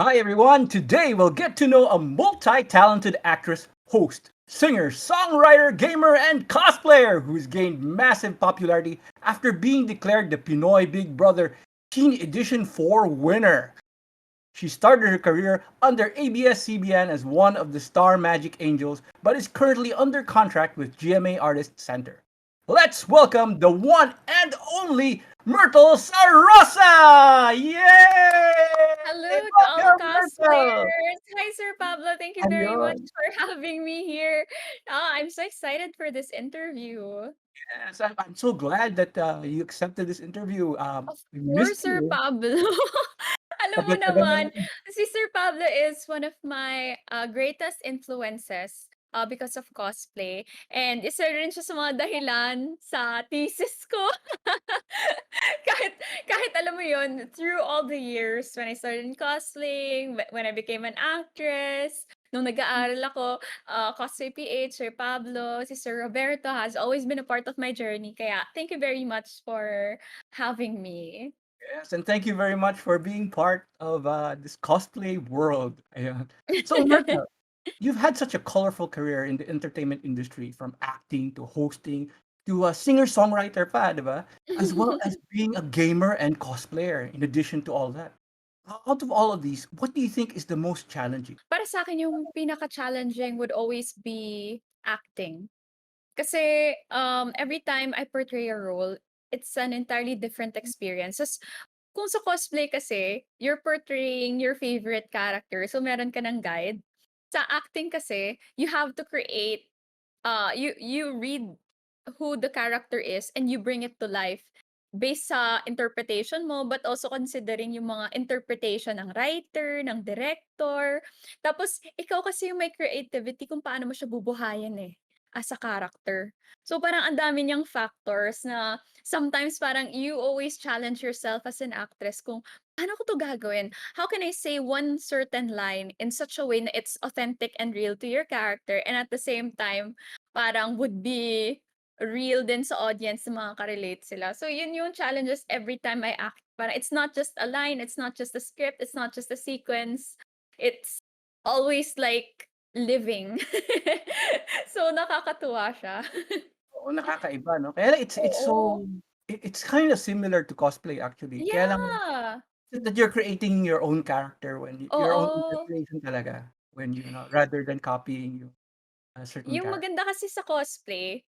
Hi everyone, today we'll get to know a multi-talented actress, host, singer, songwriter, gamer, and cosplayer who's gained massive popularity after being declared the Pinoy Big Brother Teen Edition 4 winner. She started her career under ABS-CBN as one of the Star Magic Angels, but is currently under contract with GMA Artist Center. Let's welcome the one and only Myrtle Sarrosa! Hello Yay! to all the Welcome, Myrtle! cosplayers. Hi, Sir Pablo. Thank you very much Ayun. for having me here. I'm so excited for this interview. Yes, I'm so glad that you accepted this interview. Of We course, missed Sir you. Pablo. Alam mo Tagal-tagal na naman, natin. si Sir Pablo is one of my greatest influences because of cosplay. And isa rin siya sa mga dahilan sa thesis ko. kahit, kahit alam mo yun, through all the years, when I started in cosplaying, when I became an actress, nung nag-aaral ako, Cosplay PH, Sir Pablo, si Sir Roberto has always been a part of my journey. Kaya thank you very much for having me. Yes, and thank you very much for being part of this cosplay world. Ayun. So, Myrtle, you've had such a colorful career in the entertainment industry, from acting to hosting to a singer-songwriter pa, di ba? As well as being a gamer and cosplayer, in addition to all that. Out of all of these, what do you think is the most challenging? Para sa akin yung pinaka-challenging would always be acting. Kasi, every time I portray a role, it's an entirely different experience. Kung sa cosplay kasi, you're portraying your favorite character, so meron ka ng guide. Sa acting kasi, you have to create, you read who the character is and you bring it to life based sa interpretation mo, but also considering yung mga interpretation ng writer, ng director. Tapos ikaw kasi yung may creativity kung paano mo siya bubuhayin, as a character. So parang ang dami niyang factors na sometimes parang you always challenge yourself as an actress kung, "Paano ko 'to gagawin? How can I say one certain line in such a way na it's authentic and real to your character and at the same time, parang would be real din sa audience na makaka-relate sila." So yun yung challenges every time I act. Parang it's not just a line, it's not just a script, it's not just a sequence. It's always like living. So nakakatuwa siya. Oo, nakakaiba 'no? Kaya lang it's Oo. so it's kinda similar to cosplay actually. Kaya lang Yeah. that you're creating your own character when your own Oo. interpretation talaga when you know, rather than copying yung a certain Yung character. maganda kasi sa cosplay,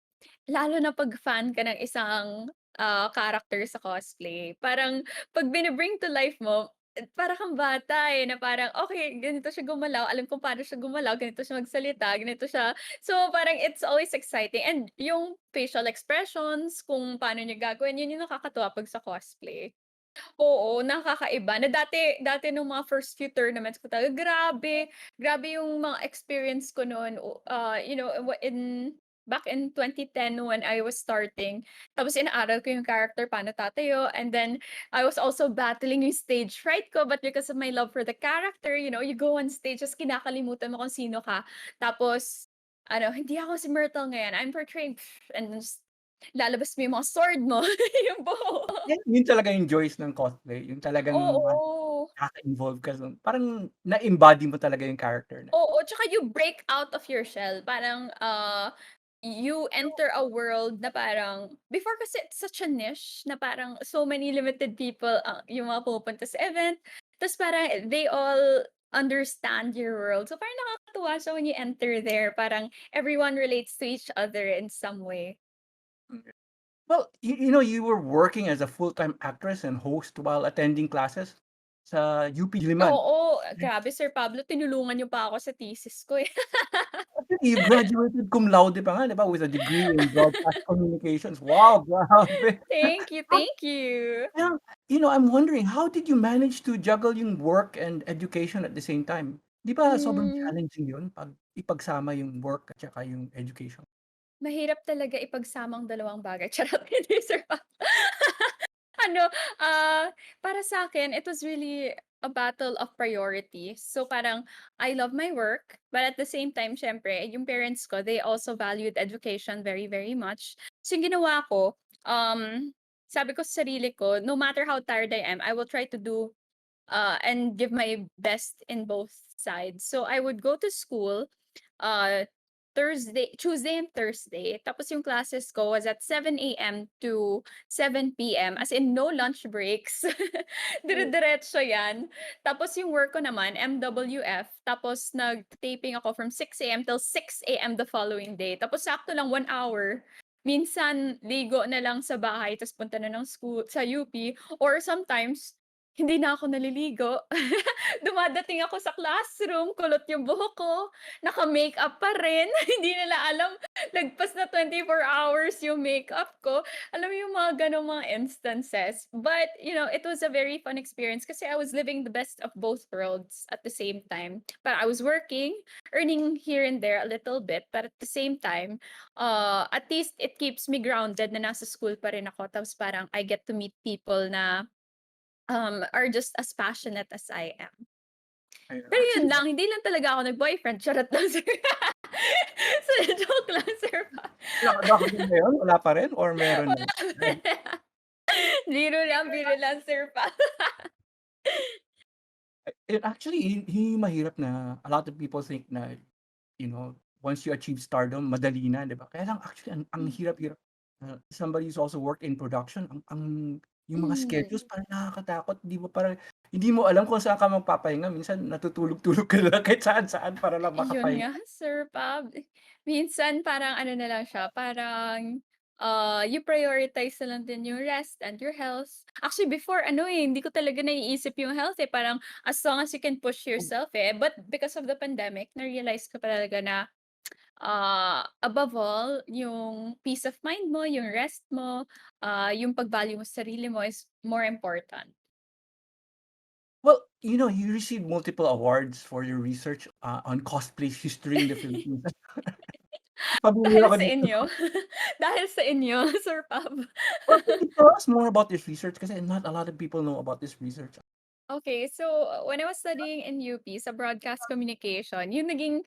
lalo na 'pag fan ka ng isang, character sa cosplay, parang 'pag bini-bring to life mo, para kang bata, na parang, "Okey, ganito siya gumalaw, alam kung paano siya gumalaw, ganito siya magsalita, ganito siya." So, parang it's always exciting and yung facial expressions, kung paano niya gagawin, yun yung nakakatuwa 'pag sa cosplay. Oo, nakakaiba na dati dati nung mga first few tournaments ko talaga grabe, grabe yung mga experience ko nun back in 2010 when I was starting. Tapos inaaral ko yung character, paano tatayo, and then I was also battling yung stage fright ko, but because of my love for the character, you go on stage ta's kinakalimutan mo kung sino ka. Tapos ano, "Hindi ako si Myrtle ngayon, I'm portraying" and then lalabas mo yung mga sword mo, yung buo. Yun talaga yung joys ng cosplay, yung talagang Oo. nakaka-involve ka dun, parang na-embody mo talaga yung character na. Oo, tsaka you break out of your shell. Parang, you enter a world na parang before kasi it's such a niche na parang so many limited people yung mga pumupunta sa event. Ta's parang they all understand your world. So parang nakakatuwa siya when you enter there. Parang everyone relates to each other in some way. Well, you know, you were working as a full-time actress and host while attending classes sa UP Diliman. Oo, grabe Sir Pablo tinulungan niyo pa ako sa thesis ko, eh. Actually, you graduated cum laude pa nga, 'di ba, with a degree in broadcast communications. Wow, grabe. Thank you, How thank you. kaya you know, I'm wondering, how did you manage to juggle yung work and education at the same time? 'Di ba sobrang Hmm. challenging yun 'pag ipagsama yung work at saka yung education? Mahirap talaga ipagsama ang dalawang bagay, charot, hindi sir Ano, para sa'kin it was really a battle of priorities. So parang I love my work, but at the same time siyempre yung parents ko, they also valued education very, very much. So yung ginawa ko, sabi ko sa sarili ko, no matter how tired I am, I will try to do and give my best in both sides. So I would go to school uh Tuesday and Thursday. Tapos yung classes ko was at 7 a.m. to 7 p.m. As in no lunch breaks. Dire-diretso yan. Tapos yung work ko naman, MWF. Tapos nag-taping ako from 6 a.m. till 6 a.m. the following day. Tapos sakto lang 1 hour. Minsan, ligo na lang sa bahay, tapos punta na ng school sa UP. Or sometimes, hindi na ako naliligo. Dumadating ako sa classroom, kulot yung buhok ko, naka-makeup pa rin. Hindi nila alam, lagpas na 24 hours yung makeup ko. Alam mo yung mga gano'ng mga instances. But, it was a very fun experience kasi I was living the best of both worlds at the same time. But I was working, earning here and there a little bit, but at the same time, at least it keeps me grounded na nasa school pa rin ako. Tapos parang I get to meet people na are just as passionate as I am. Ayun. Pero yun Actually, lang, hindi lang talaga ako nag-boyfriend, charot lang sir. So, joke lang sir pa. baka din ngayon wala pa rin or meron na? Wala biro lang sir pa. Actually, yun yung mahirap na a lot of people think na, once you achieve stardom, madali na, 'di ba? Kaya lang actually ang Hmm, hirap-hirap. Somebody who's also worked in production, yung mga schedules hmm. parang nakakatakot, 'di ba, parang hindi mo alam kung saan ka magpapahinga, minsan natutulog-tulog ka na lang kahit saan-saan para lang Yun makapahinga. nga, Sir Pab. Minsan parang ano na lang siya, parang, you prioritize na lang din yung rest and your health. Actually before ano, hindi ko talaga naiisip yung health, eh, parang as long as you can push yourself, eh. But because of the pandemic, na-realize ko talaga na, above all, yung peace of mind mo, yung rest mo, yung pag-value mo sa sarili mo is more important. Well, you received multiple awards for your research, on cosplay history in the Philippines. Pabiro Dahil ako sa dito. inyo. Dahil sa inyo, Sir Pab. Well, can you tell us more about this research kasi not a lot of people know about this research. Okay, so when I was studying in UP sa broadcast communication, yung naging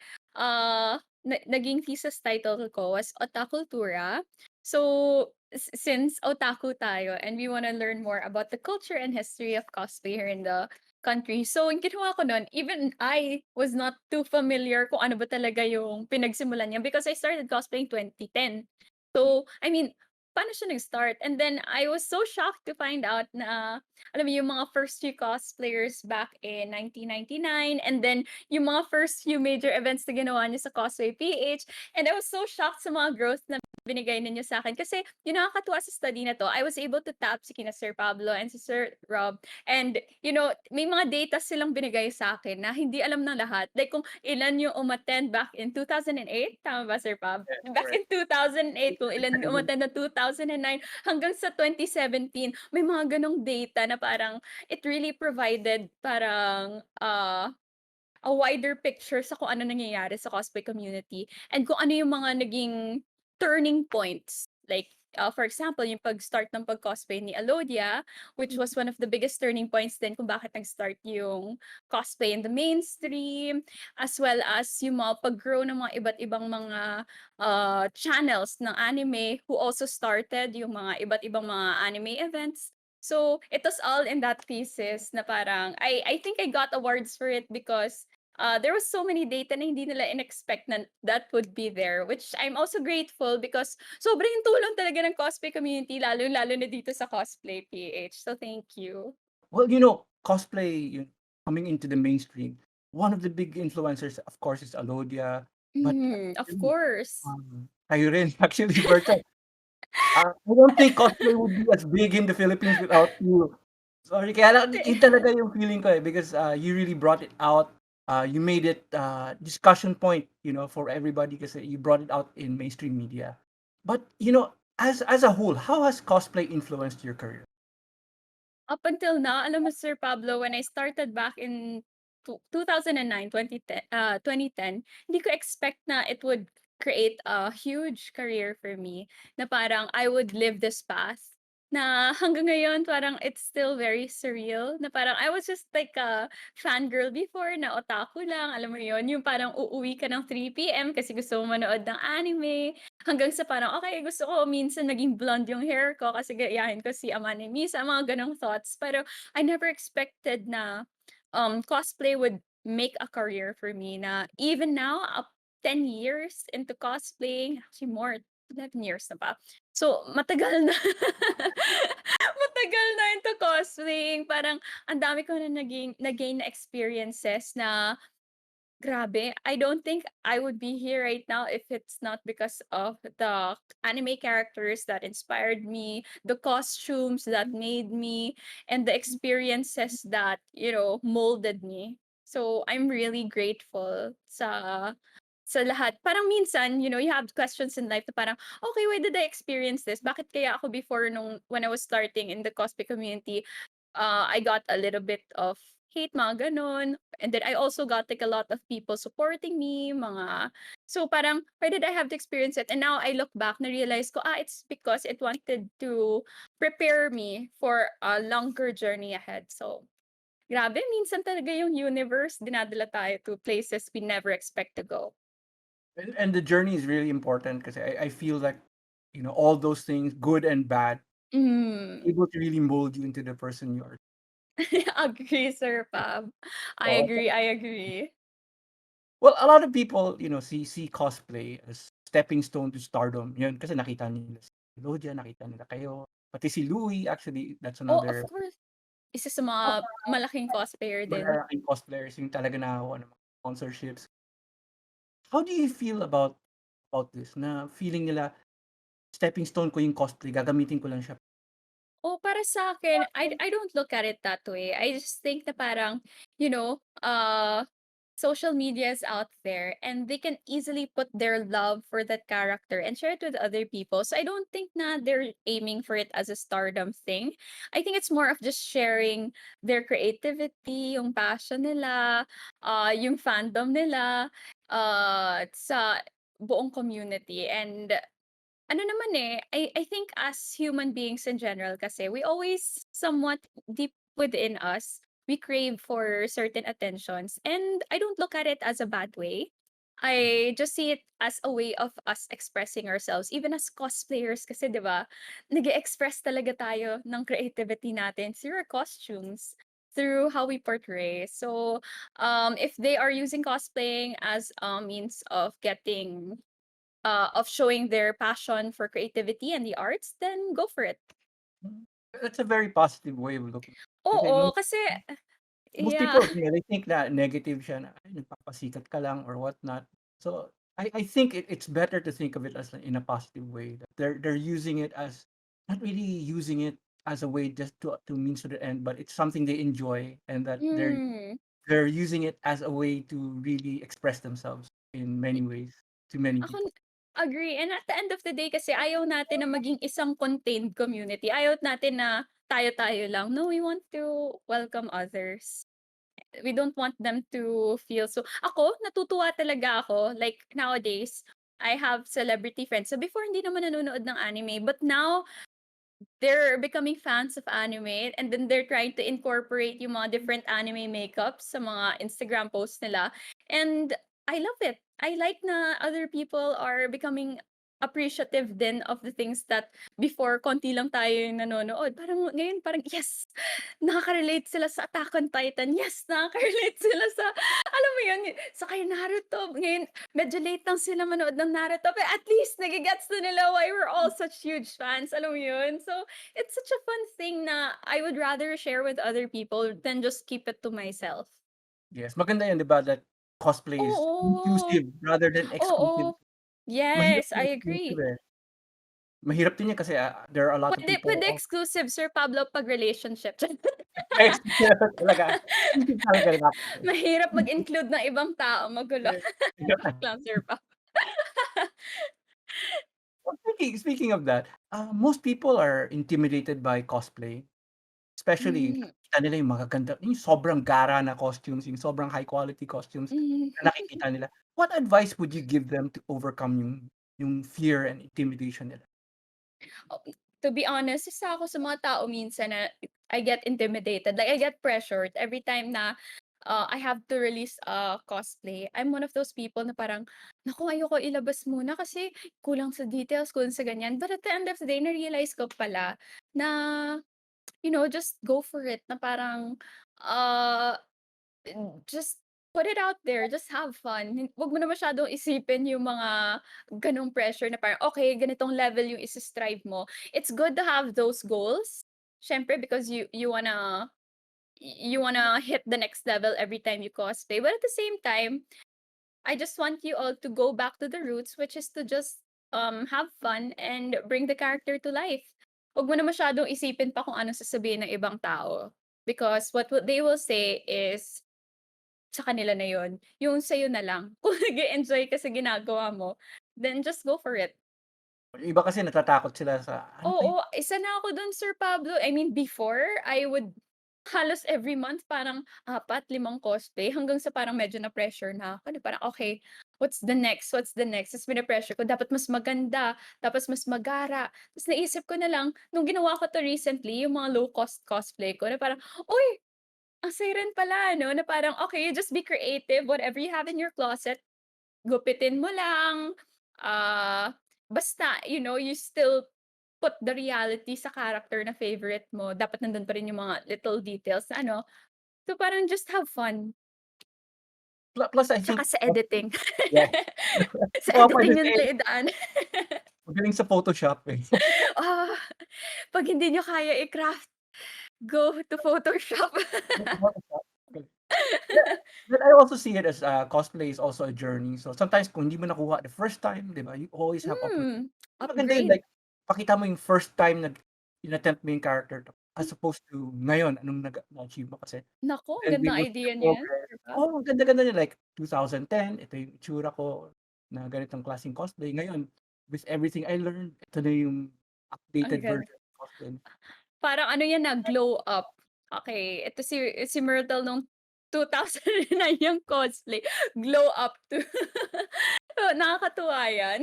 thesis title ko was Otakultura. So since otaku tayo and we want to learn more about the culture and history of cosplay here in the country. So yung ginawa ko nun, even I was not too familiar kung ano ba talaga yung pinagsimulan niya because I started cosplaying 2010. So, I mean, paano siya nag-start? And then I was so shocked to find out na alam mo yung mga first few cosplayers back in 1999 and then yung mga first few major events na ginawa niyo sa Cosplay PH and I was so shocked sa mga growth na binigay ninyo sa akin kasi yung nakakatuwa sa study na 'to, I was able to tap si kina Sir Pablo and si Sir Rob and may mga data silang binigay sa akin na hindi alam ng lahat. Like kung ilan yung umattend back in 2008, tama ba Sir Pab? Yes, Back correct. in 2008 kung ilan yung umattend na 2009 hanggang sa 2017 may mga ganong data na parang it really provided parang, a wider picture sa kung ano nangyayari sa cosplay community and kung ano yung mga naging turning points. Like, for example, yung pag-start ng pag-cosplay ni Alodia, which was one of the biggest turning points din kung bakit nag-start yung cosplay in the mainstream, as well as yung mga pag-grow ng mga iba't ibang mga channels ng anime who also started yung mga iba't ibang mga anime events. So, it was all in that thesis na parang I think I got awards for it because there was so many data na hindi nila in-expect na that would be there, which I'm also grateful because sobrang tulong talaga ng cosplay community lalo na dito sa Cosplay PH. So, thank you. Well, cosplay coming into the mainstream, one of the big influencers, of course, is Alodia, but Of course. kayo rin actually, Berta. I don't think cosplay would be as big in the Philippines without you. Sorry, kaya lang yun talaga yung feeling ko, eh, because, you really brought it out, you made it, discussion point, for everybody kasi you brought it out in mainstream media. But, as a whole, how has cosplay influenced your career? Up until now, alam mo Sir Pablo, when I started back in 2009, 2010, hindi ko expect na it would create a huge career for me, na parang I would live this path. Na hanggang ngayon parang it's still very surreal na parang I was just like a fangirl before na otaku lang, alam mo yun? Yung parang uuwi ka ng 3 PM kasi gusto mo manood ng anime, hanggang sa parang, okey gusto ko minsan maging blonde yung hair ko kasi gayahin ko si Amane Misa, mga gano'ng thoughts. Pero I never expected na, cosplay would make a career for me na even now, 10 years into cosplaying, actually more, 11 years na ba. So, matagal na. Matagal na into cosplaying. Parang ang dami ko na na-gain na experiences na grabe. I don't think I would be here right now if it's not because of the anime characters that inspired me, the costumes that made me, and the experiences that, molded me. So I'm really grateful sa lahat. Parang minsan, you have questions in life na parang, "Okay, why did I experience this? Bakit kaya ako before when I was starting in the cosplay community, I got a little bit of hate," mga gano'n. And then I also got like a lot of people supporting me, so parang, why did I have to experience it? And now I look back, na-realize ko, it's because it wanted to prepare me for a longer journey ahead. So, grabe minsan talaga yung universe dinadala tayo to places we never expect to go. And the journey is really important because I feel like, all those things, good and bad, Hmm. able to really mold you into the person you are. Agree, Sir Pab. I Oo. agree, I agree. Well, a lot of people, see cosplay as stepping stone to stardom. Yun, kasi nakita nila si Claudia, nakita nila kayo. Pati si Louie, actually, that's Oh, of another course. Isa sa mga malaking cosplayer din. malalaking cosplayers yung talaga nakakuha ng mga sponsorships. How do you feel about this? Na feeling nila, stepping stone ko yung cosplay, gagamitin ko lang siya. Oh, para sa'kin, I don't look at it that way. I just think na parang, you know, uh, social media is out there and they can easily put their love for that character and share it with other people. So I don't think na they're aiming for it as a stardom thing. I think it's more of just sharing their creativity, yung passion nila, yung fandom nila, sa buong community. And ano naman, I think as human beings in general kasi we always somewhat deep within us, we crave for certain attentions, and I don't look at it as a bad way. I just see it as a way of us expressing ourselves even as cosplayers kasi 'di ba, nag-e-express talaga tayo ng creativity natin through our costumes, through how we portray. So, if they are using cosplaying as a means of showing their passion for creativity and the arts, then go for it. That's a very positive way of looking. Kasi Oo, kasi most yeah. people, they think na negative siya na, "Ay, nagpapasikat ka lang," or whatnot. So, I think it's better to think of it as in a positive way, that they're using it as not really using it as a way just to means to the end, but it's something they enjoy, and that Hmm. they're using it as a way to really express themselves in many ways to many Ako people. agree, and at the end of the day kasi ayaw natin na maging isang contained community. Ayaw natin na tayo-tayo lang. No, we want to welcome others. We don't want them to feel so ako, natutuwa talaga ako, like nowadays, I have celebrity friends. So before hindi naman nanonood ng anime, but now they're becoming fans of anime and then they're trying to incorporate yung mga different anime makeups sa mga Instagram posts nila. And I love it. I like na other people are becoming appreciative din of the things that before konti lang tayo yung nanonood. Parang ngayon parang yes, nakaka-relate sila sa Attack on Titan. Yes, nakaka-relate sila sa alam mo yun, sa kay Naruto. Ngayon medyo late lang sila manood ng Naruto, pero at least nage-gets na nila why we're all such huge fans, alam mo yun? So, it's such a fun thing na I would rather share with other people than just keep it to myself. Yes, maganda 'yan, 'di ba, that cosplay is Oo, inclusive rather than exclusive. oo. Mahirap Yes, yung I exclusive, agree. eh. Mahirap din 'yan kasi, there are a lot of Puwede people, puwede exclusive, Sir Pablo, 'pag relationship. exclusive talaga. Exclusive talaga dapat, eh. Mahirap mag-include ng ibang tao, magulo. Eh, Joke lang, Sir Pab. well, speaking of that, most people are intimidated by cosplay, especially Hmm, nakikita nila yung magaganda yung sobrang gara na costumes, yung sobrang high quality costumes hmm. na nakikita nila. What advice would you give them to overcome yung fear and intimidation nila? To be honest, isa ako sa mga tao minsan na I get intimidated, like I get pressured every time na, I have to release a cosplay. I'm one of those people na parang, "Naku, ayoko ilabas muna kasi kulang sa details, kulang sa ganyan." But at the end of the day, na-realize ko pala na, just go for it na parang, uh just put it out there, just have fun. 'Wag mo na masyadong isipin yung mga gano'ng pressure na parang, okay, ganitong level yung isi-strive mo. It's good to have those goals, siyempre because you wanna hit the next level every time you cosplay. But at the same time, I just want you all to go back to the roots, which is to just, have fun and bring the character to life. 'Wag mo na masyadong isipin pa kung anong sasabihin ng ibang tao, because what they will say is sa kanila na yun, yung sa'yo na lang. Kung nag-e-enjoy ka sa ginagawa mo, then just go for it. Yung iba kasi natatakot sila sa, "Ano kaya?" Oo, isa na ako dun, Sir Pablo. I mean, before, I would halos every month parang 4, 5 cosplay hanggang sa parang medyo na-pressure na ako na parang, "Okey, what's the next, what's the next?" Ta's pine-pressure ko, dapat mas maganda, tapos mas magara. Ta's naisip ko na lang, nung ginawa ko 'to recently, yung mga low cost cosplay ko na parang, "Uy, ang saya rin pala 'no?" Na parang, okay, just be creative, whatever you have in your closet. Gupitin mo lang, basta you still put the reality sa character na favorite mo, dapat nandun pa rin yung mga little details na ano, so parang just have fun. Plus I Tsaka think sa editing. yeah. Sa Oo, pwede editing yun din. talaga idaan. Magaling sa Photoshop, eh. Ah, 'pag hindi niyo kaya i-craft, go to Photoshop. Photoshop, galing. Yeah, but I also see it as, cosplay is also a journey. So sometimes kung hindi mo nakuha the first time, 'di ba, you always have opportunity. Maganda yun, Upgrade. like pakita mo yung first time na in-attempt mo yung character as opposed to ngayon anong na-achieve mo kasi Naku, ang then they gandang will see the idea niyan, progress. 'di ba? Oo, ang ganda-ganda niya, like 2010 ito yung itsura ko na ganitong klaseng cosplay. Ngayon, with everything I learned, ito na yung Ang updated ganda. version of cosplay. Parang ano yan, glow up. Okay, ito si Myrtle nung 2009 yung cosplay, glow up to oo, nakakatuwa yan.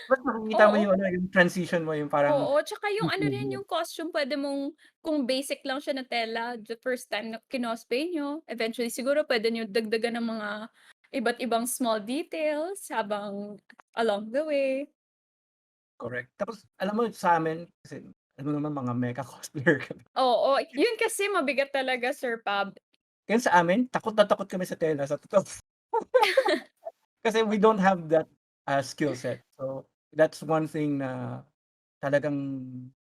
Mas makikita mo Oo, yung ano, yung transition mo, yung parang oo, tsaka yung ano rin, improvement. yung costume puwede mong kung basic lang siya na tela the first time na kinosplay niyo, eventually siguro puwede niyo dagdagan ng mga iba't ibang small details habang along the way. Correct. Tapos alam mo sa'min kasi alam mo naman mga mecha cosplayer kami. Oo, yun kasi mabigat talaga, Sir Pab. Kaya sa amin takot na takot kami sa tela sa totoo. Kasi we don't have that, skill set. So, that's one thing na talagang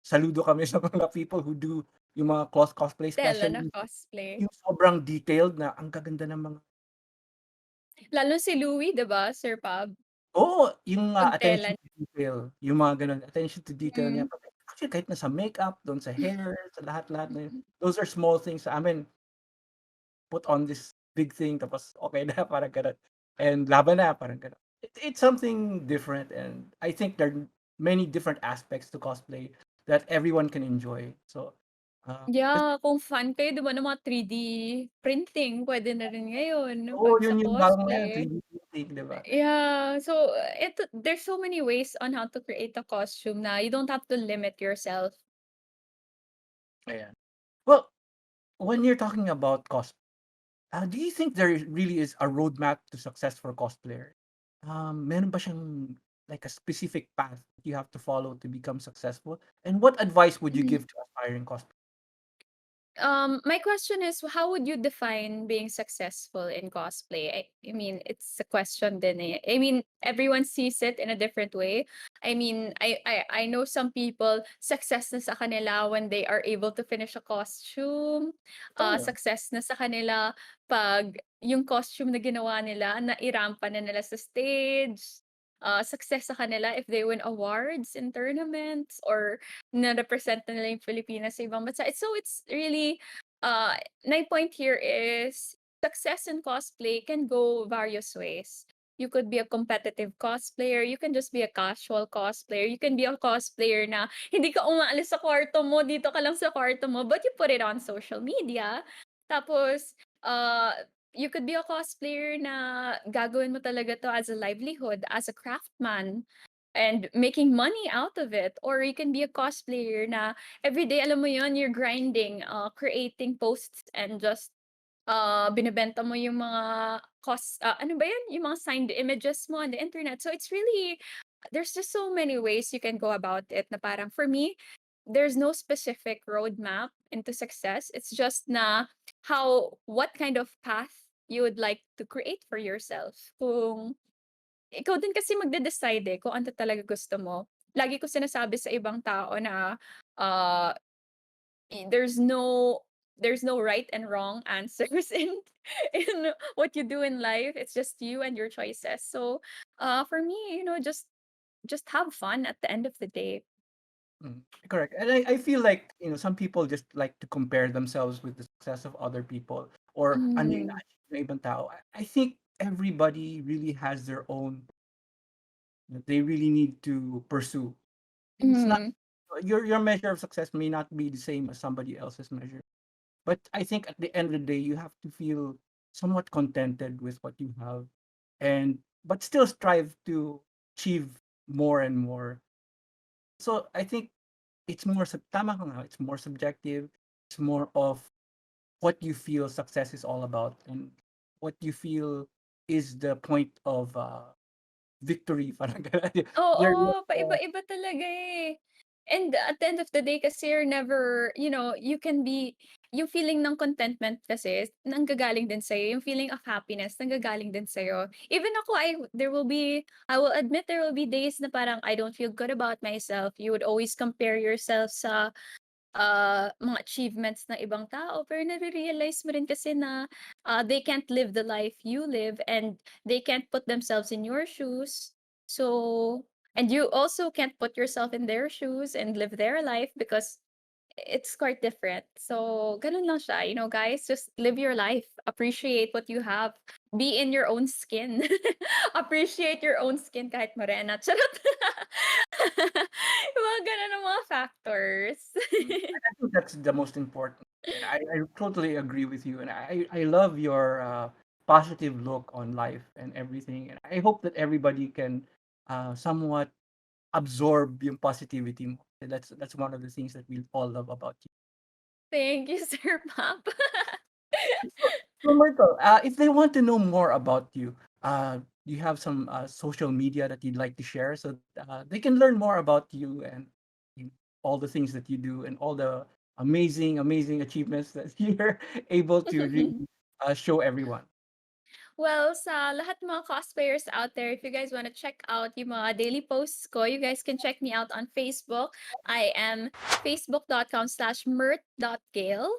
saludo kami sa mga people who do yung mga cosplay, Tela especially na cosplay. yung sobrang detailed na ang gaganda ng mga Lalo si Louie, 'di ba, Sir Pab? oo, yung, 'Pag tela attention to detail, yung mga gano'n, attention to detail niya mm. pati actually kahit na sa makeup, dun sa hair, sa lahat-lahat na yun. Those are small things sa amin, put on this big thing tapos okey na parang gano'n, and laban na parang gano'n. It's something different and I think there are many different aspects to cosplay that everyone can enjoy. So, kasi Yeah, kung fan kayo 'di ba ng mga 3D printing puwede na rin ngayon oo, 'pag sa yun yung bago ngayon cosplay. 3D printing, 'di ba? Yeah, so there's so many ways on how to create a costume na you don't have to limit yourself. Ayan. Well, when you're talking about do you think there really is a roadmap to success for cosplayer? Meron ba siyang like a specific path you have to follow to become successful? And what advice would you Mhm. give to aspiring cosplayers? My question is, how would you define being successful in cosplay? I mean, it's a question din eh. I mean, everyone sees it in a different way. I mean, I know some people, success na sa kanila when they are able to finish a costume. Oh, Success na sa kanila pag yung costume na ginawa nila, nairampa na nila sa stage. Success sa kanila if they win awards in tournaments or na-represent na nila yung Pilipinas sa ibang bansa. So it's really, my point here is success in cosplay can go various ways. You could be a competitive cosplayer, you can just be a casual cosplayer, you can be a cosplayer na hindi ka umaalis sa kwarto mo, dito ka lang sa kwarto mo, but you put it on social media. Tapos, you could be a cosplayer na gagawin mo talaga 'to as a livelihood, as a craftsman. and making money out of it. Or you can be a cosplayer na every day, alam mo yon, you're grinding, creating posts and just binebenta mo yung mga ano ba yun? Yung mga signed images mo on the internet. So it's really, there's just so many ways you can go about it na parang for me, there's no specific roadmap into success. It's just na what kind of path you would like to create for yourself. Kung ikaw din kasi magde-decide eh kung ano talaga gusto mo. Lagi ko sinasabi sa ibang tao na uh, there's no right and wrong answers in what you do in life. It's just you and your choices. So for me, just have fun at the end of the day. Mm, correct. And I feel like, some people just like to compare themselves with the success of other people or ano yung Mm, na-achieve ng ibang tao. I think everybody really has their own that they really need to pursue. It's not mm, your measure of success may not be the same as somebody else's measure. But I think at the end of the day, you have to feel somewhat contented with what you have, and but still strive to achieve more and more. So I think it's more tama ka nga, it's more subjective. It's more of what you feel success is all about and what you feel is the point of victory. Parang ganun. oo, Uh, paiba-iba talaga eh. And at the end of the day kasi you're never, you can be, yung feeling ng contentment kasi nanggagaling din sa'yo, yung feeling of happiness nanggagaling din sa'yo. Even ako, I will admit there will be days na parang I don't feel good about myself. You would always compare yourself sa mga achievements ng ibang tao, pero nare-realize mo rin kasi na they can't live the life you live and they can't put themselves in your shoes. So, and you also can't put yourself in their shoes and live their life because it's quite different. So, ganun lang siya, guys, just live your life, appreciate what you have, be in your own skin. Appreciate your own skin kahit morena. Charot. Yung mga ganun ang mga factors. I think that's the most important. And I totally agree with you. And I love your positive look on life and everything. And I hope that everybody can somewhat absorb yung positivity mo. That's one of the things that we all love about you. Thank you, Sir Pop. So Myrtle, if they want to know more about you, you have some social media that you'd like to share so they can learn more about you and you- all the things that you do and all the amazing, amazing achievements that you're able to really show everyone. Well, sa lahat ng mga cosplayers out there, if you guys want to check out yung mga daily posts ko, you guys can check me out on Facebook. I am facebook.com/myrt.gale,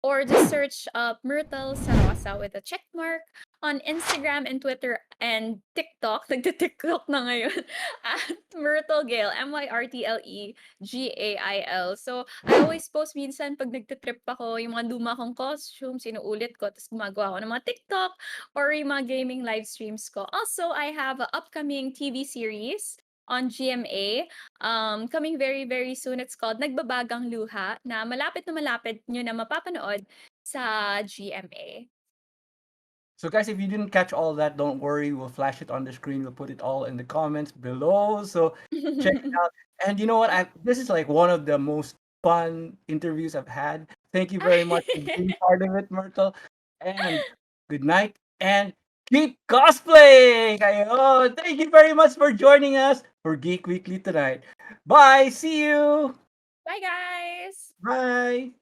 or just search up Myrtle Sarrosa with a check mark on Instagram and Twitter and TikTok. Nagti-TikTok na ngayon at Myrtle Gale, MYRTLEGAIL. So, I always post minsan pag nagtitrip ako, yung mga luma kong costumes, sinuulit ko, tapos gumagawa ako ng mga TikTok or yung mga gaming live streams ko. Also, I have an upcoming TV series on GMA, coming very, very soon. It's called Nagbabagang Luha, na malapit nyo na mapapanood sa GMA. So, guys, if you didn't catch all that, don't worry. We'll flash it on the screen. We'll put it all in the comments below. So, check it out. And you know what? This is like one of the most fun interviews I've had. Thank you very much for being part of it, Myrtle. And good night. And keep cosplaying! Kayo. Thank you very much for joining us for Geek Weekly tonight. Bye. See you. Bye, guys! Bye.